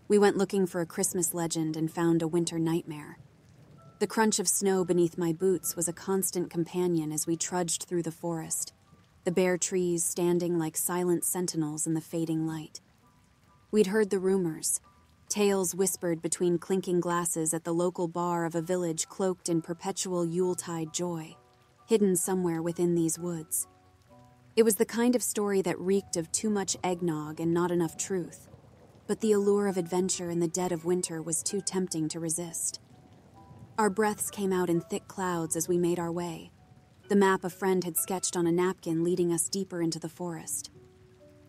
We went looking for a Christmas legend and found a winter nightmare. The crunch of snow beneath my boots was a constant companion as we trudged through the forest, the bare trees standing like silent sentinels in the fading light. We'd heard the rumors, tales whispered between clinking glasses at the local bar of a village cloaked in perpetual Yuletide joy, hidden somewhere within these woods. It was the kind of story that reeked of too much eggnog and not enough truth, but the allure of adventure in the dead of winter was too tempting to resist. Our breaths came out in thick clouds as we made our way, the map a friend had sketched on a napkin leading us deeper into the forest.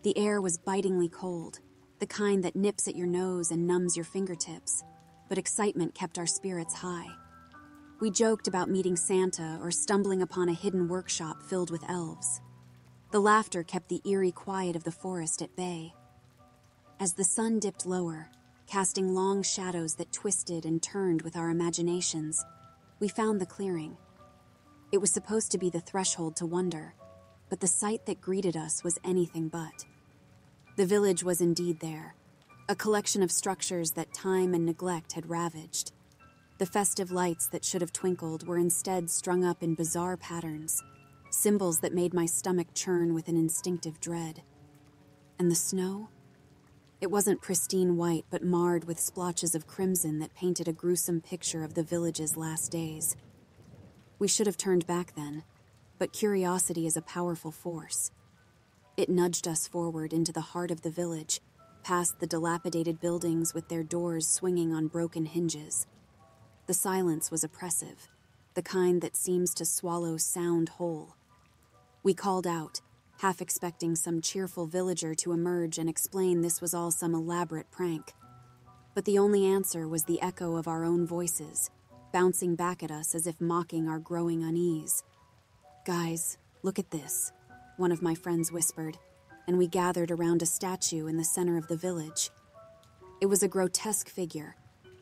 The air was bitingly cold, the kind that nips at your nose and numbs your fingertips, but excitement kept our spirits high. We joked about meeting Santa or stumbling upon a hidden workshop filled with elves. The laughter kept the eerie quiet of the forest at bay. As the sun dipped lower, casting long shadows that twisted and turned with our imaginations, we found the clearing. It was supposed to be the threshold to wonder, but the sight that greeted us was anything but. The village was indeed there, a collection of structures that time and neglect had ravaged. The festive lights that should have twinkled were instead strung up in bizarre patterns, symbols that made my stomach churn with an instinctive dread. And the snow? It wasn't pristine white, but marred with splotches of crimson that painted a gruesome picture of the village's last days. We should have turned back then, but curiosity is a powerful force. It nudged us forward into the heart of the village, past the dilapidated buildings with their doors swinging on broken hinges. The silence was oppressive, the kind that seems to swallow sound whole. We called out, half expecting some cheerful villager to emerge and explain this was all some elaborate prank. But the only answer was the echo of our own voices, bouncing back at us as if mocking our growing unease. "Guys, look at this," one of my friends whispered, and we gathered around a statue in the center of the village. It was a grotesque figure,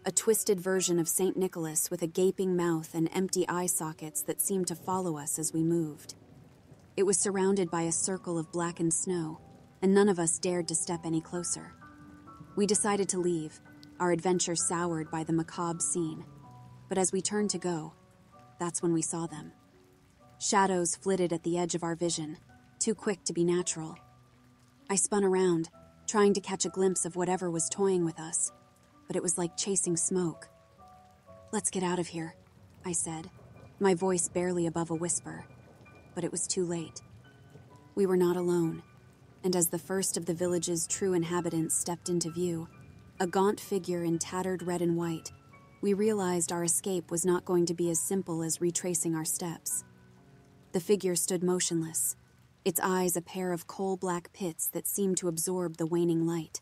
a twisted version of St. Nicholas with a gaping mouth and empty eye sockets that seemed to follow us as we moved. It was surrounded by a circle of blackened snow, and none of us dared to step any closer. We decided to leave, our adventure soured by the macabre scene. But as we turned to go, that's when we saw them. Shadows flitted at the edge of our vision, too quick to be natural. I spun around, trying to catch a glimpse of whatever was toying with us, but it was like chasing smoke. "Let's get out of here," I said, my voice barely above a whisper. But it was too late. We were not alone, and as the first of the village's true inhabitants stepped into view, a gaunt figure in tattered red and white, we realized our escape was not going to be as simple as retracing our steps. The figure stood motionless, its eyes a pair of coal-black pits that seemed to absorb the waning light.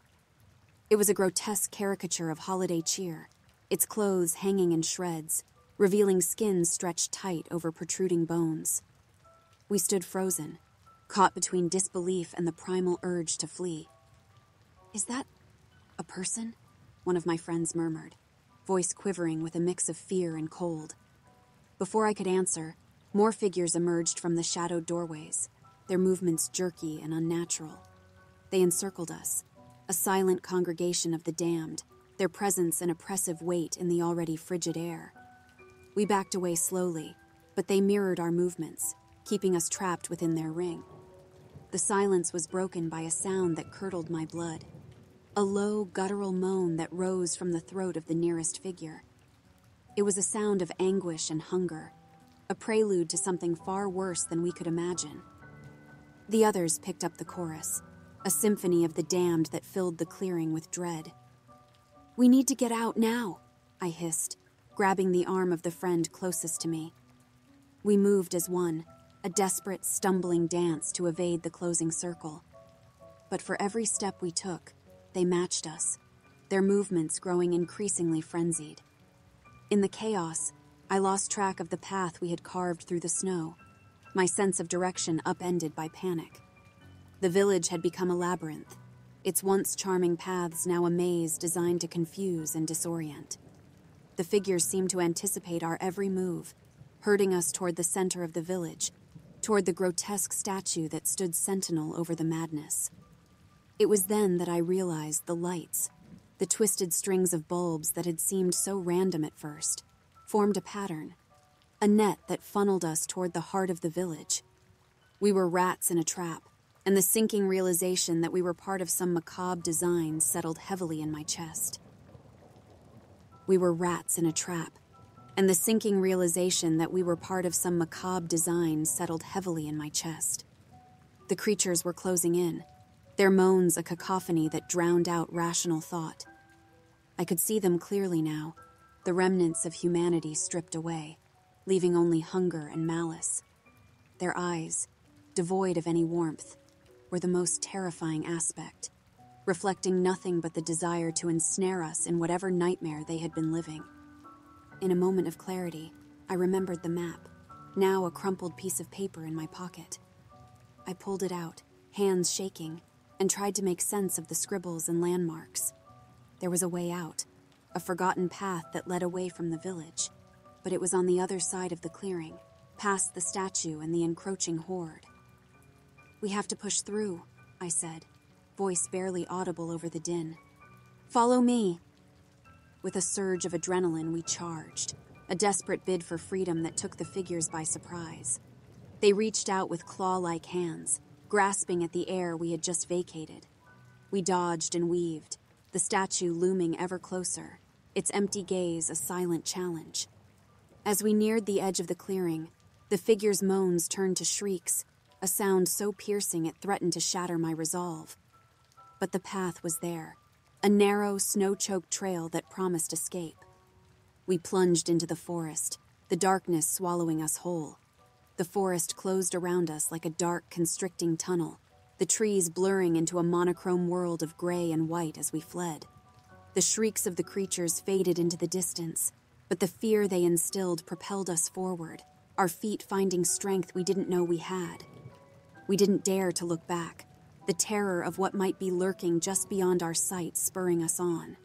It was a grotesque caricature of holiday cheer, its clothes hanging in shreds, revealing skin stretched tight over protruding bones. We stood frozen, caught between disbelief and the primal urge to flee. "Is that a person?" one of my friends murmured, voice quivering with a mix of fear and cold. Before I could answer, more figures emerged from the shadowed doorways, their movements jerky and unnatural. They encircled us, a silent congregation of the damned, their presence an oppressive weight in the already frigid air. We backed away slowly, but they mirrored our movements, keeping us trapped within their ring. The silence was broken by a sound that curdled my blood, a low, guttural moan that rose from the throat of the nearest figure. It was a sound of anguish and hunger, a prelude to something far worse than we could imagine. The others picked up the chorus, a symphony of the damned that filled the clearing with dread. "We need to get out now," I hissed, grabbing the arm of the friend closest to me. We moved as one, a desperate, stumbling dance to evade the closing circle. But for every step we took, they matched us, their movements growing increasingly frenzied. In the chaos, I lost track of the path we had carved through the snow, my sense of direction upended by panic. The village had become a labyrinth, its once charming paths now a maze designed to confuse and disorient. The figures seemed to anticipate our every move, herding us toward the center of the village, toward the grotesque statue that stood sentinel over the madness. It was then that I realized the lights, The twisted strings of bulbs that had seemed so random at first formed a pattern, a net that funneled us toward the heart of the village. We were rats in a trap, and the sinking realization that we were part of some macabre design settled heavily in my chest. We were rats in a trap, and the sinking realization that we were part of some macabre design settled heavily in my chest. The creatures were closing in, their moans a cacophony that drowned out rational thought. I could see them clearly now, the remnants of humanity stripped away, leaving only hunger and malice. Their eyes, devoid of any warmth, were the most terrifying aspect, reflecting nothing but the desire to ensnare us in whatever nightmare they had been living. In a moment of clarity, I remembered the map, now a crumpled piece of paper in my pocket. I pulled it out, hands shaking, and tried to make sense of the scribbles and landmarks. There was a way out, a forgotten path that led away from the village, but it was on the other side of the clearing, past the statue and the encroaching horde. "We have to push through," I said, voice barely audible over the din. "Follow me." With a surge of adrenaline, we charged, a desperate bid for freedom that took the figures by surprise. They reached out with claw-like hands, grasping at the air we had just vacated. We dodged and weaved, the statue looming ever closer, its empty gaze a silent challenge. As we neared the edge of the clearing, the figure's moans turned to shrieks, a sound so piercing it threatened to shatter my resolve. But the path was there, a narrow, snow-choked trail that promised escape. We plunged into the forest, the darkness swallowing us whole. The forest closed around us like a dark, constricting tunnel, the trees blurring into a monochrome world of gray and white as we fled. The shrieks of the creatures faded into the distance, but the fear they instilled propelled us forward, our feet finding strength we didn't know we had. We didn't dare to look back, the terror of what might be lurking just beyond our sight spurring us on.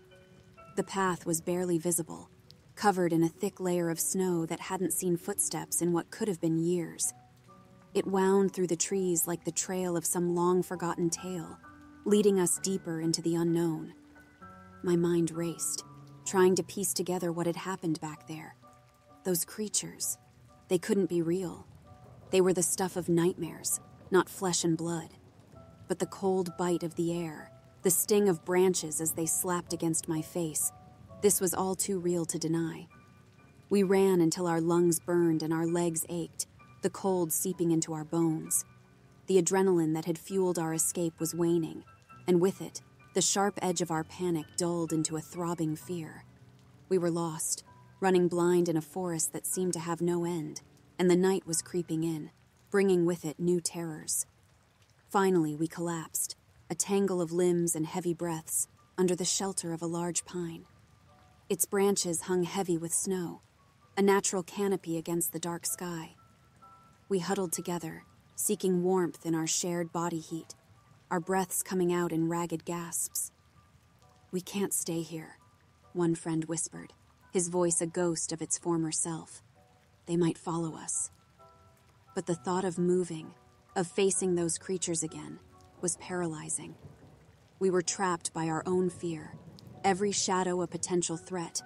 The path was barely visible, covered in a thick layer of snow that hadn't seen footsteps in what could have been years. It wound through the trees like the trail of some long-forgotten tale, leading us deeper into the unknown. My mind raced, trying to piece together what had happened back there. Those creatures, they couldn't be real. They were the stuff of nightmares, not flesh and blood. But the cold bite of the air, the sting of branches as they slapped against my face, this was all too real to deny. We ran until our lungs burned and our legs ached, the cold seeping into our bones. The adrenaline that had fueled our escape was waning, and with it, the sharp edge of our panic dulled into a throbbing fear. We were lost, running blind in a forest that seemed to have no end, and the night was creeping in, bringing with it new terrors. Finally, we collapsed, a tangle of limbs and heavy breaths, under the shelter of a large pine. Its branches hung heavy with snow, a natural canopy against the dark sky. We huddled together, seeking warmth in our shared body heat, our breaths coming out in ragged gasps. "We can't stay here," one friend whispered, his voice a ghost of its former self. "They might follow us." But the thought of moving, of facing those creatures again, was paralyzing. We were trapped by our own fear, every shadow a potential threat,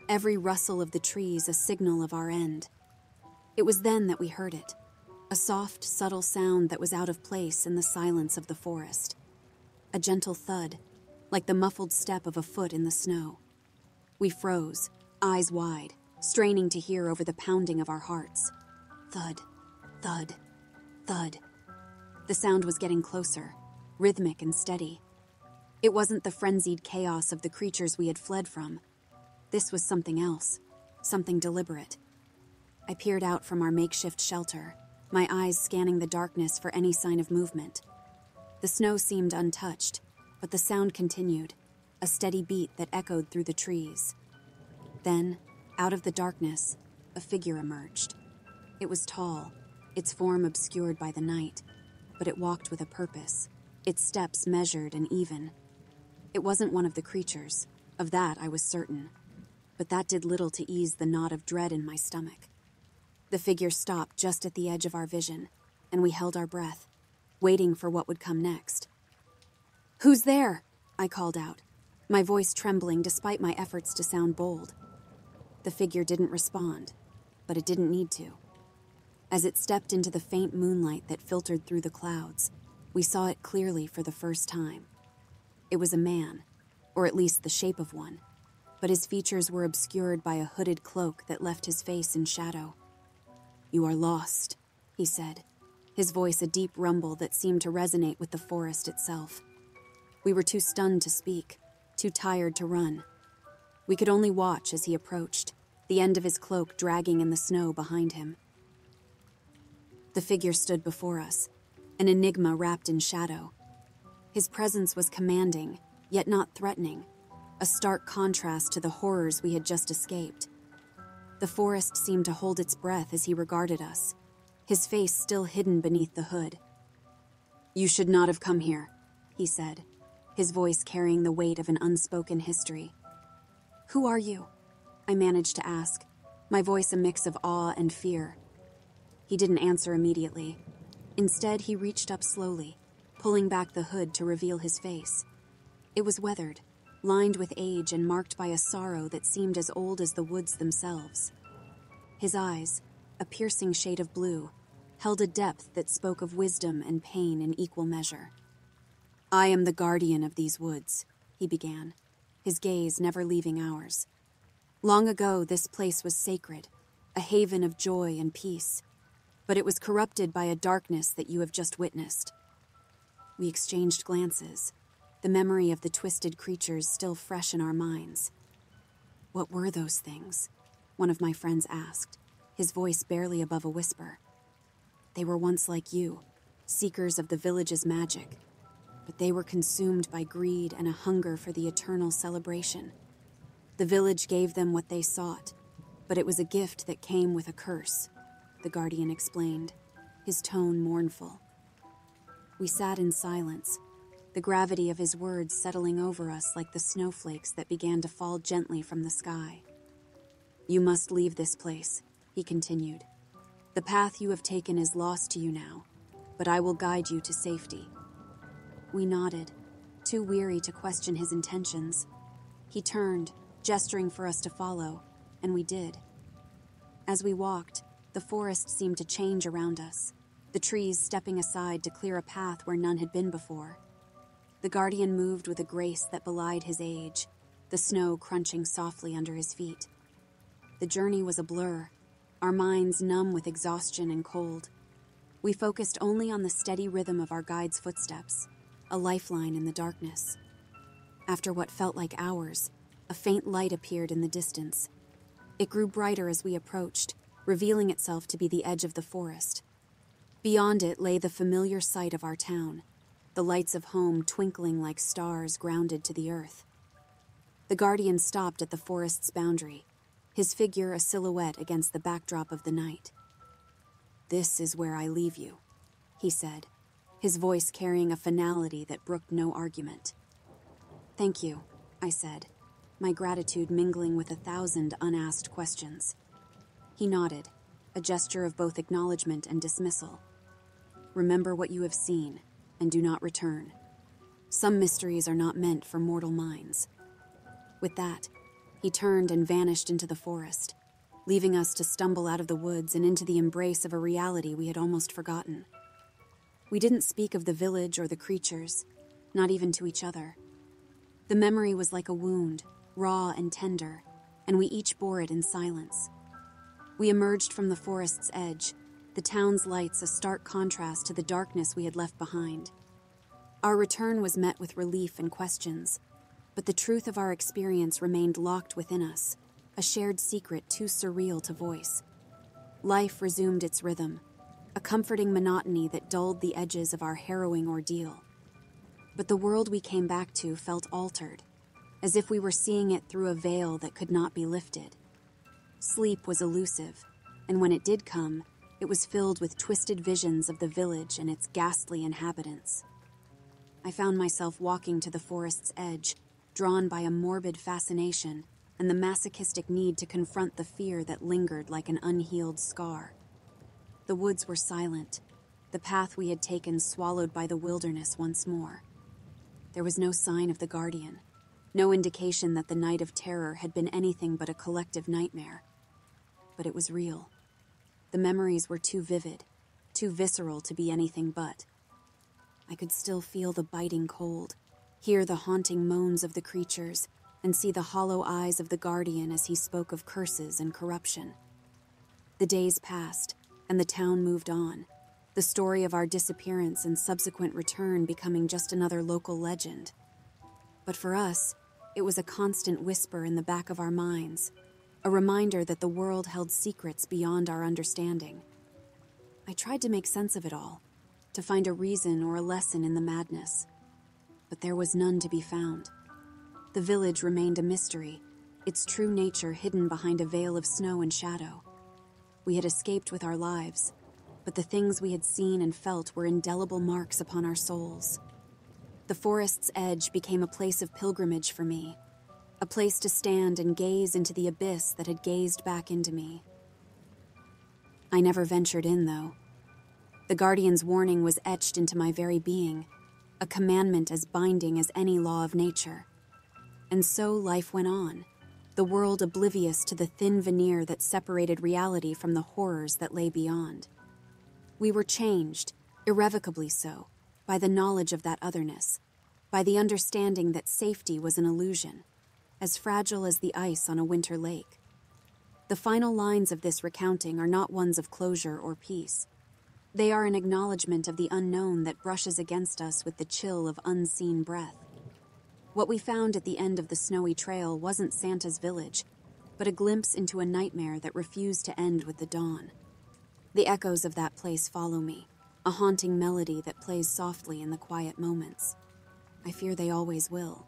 every rustle of the trees a signal of our end. It was then that we heard it, a soft, subtle sound that was out of place in the silence of the forest. A gentle thud, like the muffled step of a foot in the snow. We froze, eyes wide, straining to hear over the pounding of our hearts. Thud, thud, thud. The sound was getting closer, rhythmic and steady. It wasn't the frenzied chaos of the creatures we had fled from. This was something else, something deliberate. I peered out from our makeshift shelter, my eyes scanning the darkness for any sign of movement. The snow seemed untouched, but the sound continued, a steady beat that echoed through the trees. Then, out of the darkness, a figure emerged. It was tall, its form obscured by the night, but it walked with a purpose, its steps measured and even. It wasn't one of the creatures, of that I was certain, but that did little to ease the knot of dread in my stomach. The figure stopped just at the edge of our vision, and we held our breath, waiting for what would come next. "Who's there?" I called out. my voice trembling despite my efforts to sound bold. The figure didn't respond, but it didn't need to. As it stepped into the faint moonlight that filtered through the clouds, we saw it clearly for the first time. It was a man, or at least the shape of one, but his features were obscured by a hooded cloak that left his face in shadow. "You are lost," he said, his voice a deep rumble that seemed to resonate with the forest itself. We were too stunned to speak, too tired to run. We could only watch as he approached, the end of his cloak dragging in the snow behind him. The figure stood before us, an enigma wrapped in shadow. His presence was commanding, yet not threatening, a stark contrast to the horrors we had just escaped. The forest seemed to hold its breath as he regarded us, his face still hidden beneath the hood. "You should not have come here," he said, his voice carrying the weight of an unspoken history. "Who are you?" I managed to ask, my voice a mix of awe and fear. He didn't answer immediately. Instead, he reached up slowly, pulling back the hood to reveal his face. It was weathered, lined with age and marked by a sorrow that seemed as old as the woods themselves. His eyes, a piercing shade of blue, held a depth that spoke of wisdom and pain in equal measure. "I am the guardian of these woods," he began, his gaze never leaving ours. "Long ago, this place was sacred, a haven of joy and peace, but it was corrupted by a darkness that you have just witnessed." We exchanged glances, the memory of the twisted creatures still fresh in our minds. "What were those things?" one of my friends asked, his voice barely above a whisper. "They were once like you, seekers of the village's magic, but they were consumed by greed and a hunger for the eternal celebration. The village gave them what they sought, but it was a gift that came with a curse," the guardian explained, his tone mournful. We sat in silence, the gravity of his words settling over us like the snowflakes that began to fall gently from the sky. "You must leave this place," he continued. "The path you have taken is lost to you now, but I will guide you to safety." We nodded, too weary to question his intentions. He turned, gesturing for us to follow, and we did. As we walked, the forest seemed to change around us, the trees stepping aside to clear a path where none had been before. The guardian moved with a grace that belied his age, the snow crunching softly under his feet. The journey was a blur, our minds numb with exhaustion and cold. We focused only on the steady rhythm of our guide's footsteps, a lifeline in the darkness. After what felt like hours, a faint light appeared in the distance. It grew brighter as we approached, revealing itself to be the edge of the forest. Beyond it lay the familiar sight of our town, the lights of home twinkling like stars grounded to the earth. The guardian stopped at the forest's boundary, his figure a silhouette against the backdrop of the night. "This is where I leave you," he said, his voice carrying a finality that brooked no argument. "Thank you," I said, my gratitude mingling with 1,000 unasked questions. He nodded, a gesture of both acknowledgement and dismissal. "Remember what you have seen, and do not return. Some mysteries are not meant for mortal minds." With that, he turned and vanished into the forest, leaving us to stumble out of the woods and into the embrace of a reality we had almost forgotten. We didn't speak of the village or the creatures, not even to each other. The memory was like a wound, raw and tender, and we each bore it in silence. We emerged from the forest's edge, the town's lights a stark contrast to the darkness we had left behind. Our return was met with relief and questions, but the truth of our experience remained locked within us, a shared secret too surreal to voice. Life resumed its rhythm, a comforting monotony that dulled the edges of our harrowing ordeal. But the world we came back to felt altered, as if we were seeing it through a veil that could not be lifted. Sleep was elusive, and when it did come, it was filled with twisted visions of the village and its ghastly inhabitants. I found myself walking to the forest's edge, drawn by a morbid fascination and the masochistic need to confront the fear that lingered like an unhealed scar. The woods were silent, the path we had taken swallowed by the wilderness once more. There was no sign of the guardian, No indication that the night of terror had been anything but a collective nightmare. But it was real. The memories were too vivid, too visceral to be anything but. I could still feel the biting cold, hear the haunting moans of the creatures, and see the hollow eyes of the guardian as he spoke of curses and corruption. The days passed, and the town moved on, the story of our disappearance and subsequent return becoming just another local legend. But for us, it was a constant whisper in the back of our minds, a reminder that the world held secrets beyond our understanding. I tried to make sense of it all, to find a reason or a lesson in the madness, but there was none to be found. The village remained a mystery, its true nature hidden behind a veil of snow and shadow. We had escaped with our lives, but the things we had seen and felt were indelible marks upon our souls. The forest's edge became a place of pilgrimage for me, a place to stand and gaze into the abyss that had gazed back into me. I never ventured in, though. The guardian's warning was etched into my very being, a commandment as binding as any law of nature. And so life went on, the world oblivious to the thin veneer that separated reality from the horrors that lay beyond. We were changed, irrevocably so, by the knowledge of that otherness, by the understanding that safety was an illusion, as fragile as the ice on a winter lake. The final lines of this recounting are not ones of closure or peace. They are an acknowledgement of the unknown that brushes against us with the chill of unseen breath. What we found at the end of the snowy trail wasn't Santa's village, but a glimpse into a nightmare that refused to end with the dawn. The echoes of that place follow me, a haunting melody that plays softly in the quiet moments. I fear they always will.